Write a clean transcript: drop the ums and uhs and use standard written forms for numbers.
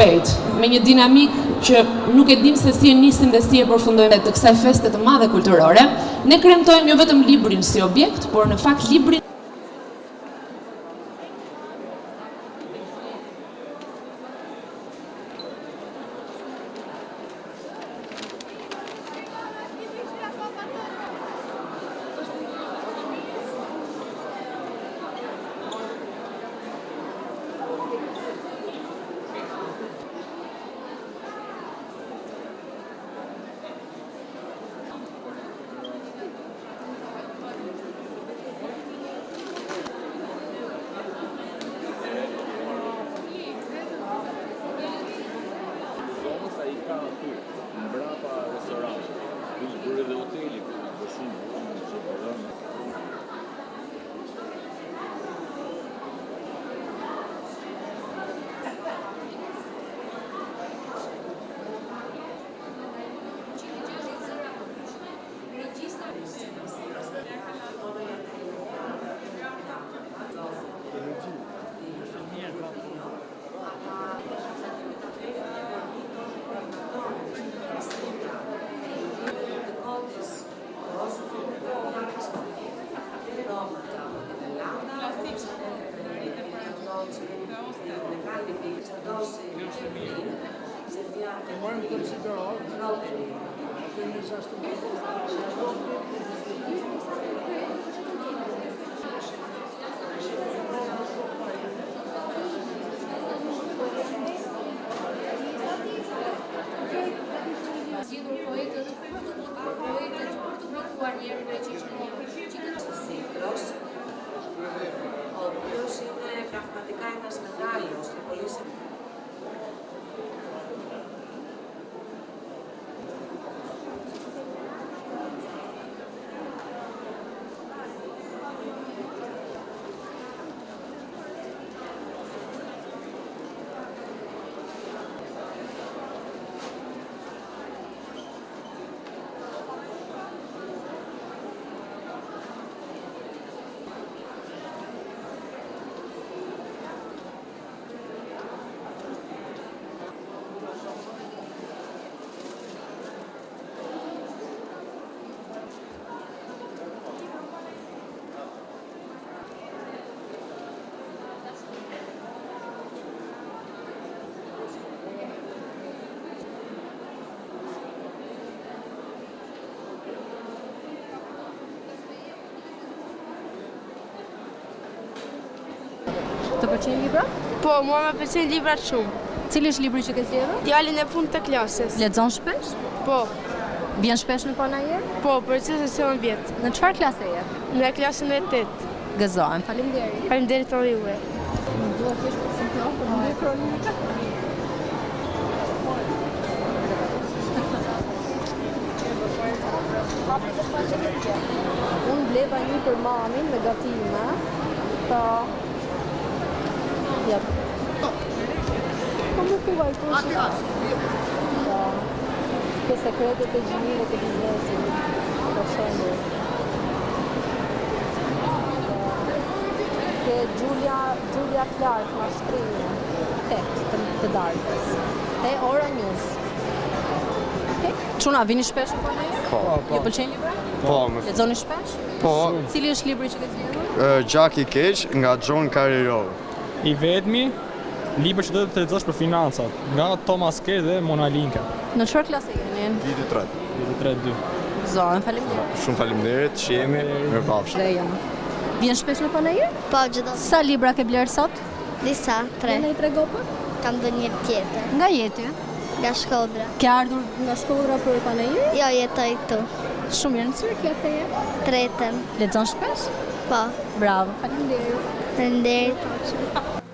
shpejt, me një dinamik që nuk e dim se si e nisim dhe si e përfundojmë të kësaj feste të madhe kulturore, ne kremtojmë jo vetëm librin si objekt, por në fakt librin πραγματικά ένας μεγάλος και πολύ Të pëlqejnë libra? Po, mua më pëlqejnë librat shumë. Cili është libri që ke zgjedhur? Djalin e fundit të klasës. Lexon shpesh? Po, Vjen shpesh në panair? po, për që se se më vjetë. Në çfarë klase je? Në klasën e 8. Gëzohem. Faleminderit. Faleminderit edhe juve. Dua të kesh për simptom për një kronikë. Unë bleva një për mamin me gatime. Ta... Jep. Po më thuaj kush. Ke sekretet e gjinive të biznesit. Për shembull. Ke Julia Clark, mashtrimi. Tekst të darkës. E Ora News. Çuna, vini shpesh në panair? Po. Ju pëlqejnë libra? Po. Lexoni shpesh? Po. Cili është libri që ke zgjedhur? Gjak i keq nga John Carreyrou. I vetmi, libër që do të lexosh për financat, nga Thomas Kerr dhe Mona Linka. Në çfarë klase jeni? Viti 3. Viti 3-2. Zonë, faleminderit. Shumë faleminderit, shihemi, mirëpafshim. Dhe jam. Vjen shpesh në panair? Po, gjithë. Sa libra ke bler sot? Disa, 3. Në i tregopër? Kam dhe një tjetër. Nga jeti? Nga Shkodra. Ke ardhur nga Shkodra për panair? Jo, jetoj tu. Shumë mirë, në çfarë klase je? 3. Lexon shpesh? Po. Bravo, faleminderit. Faleminderit.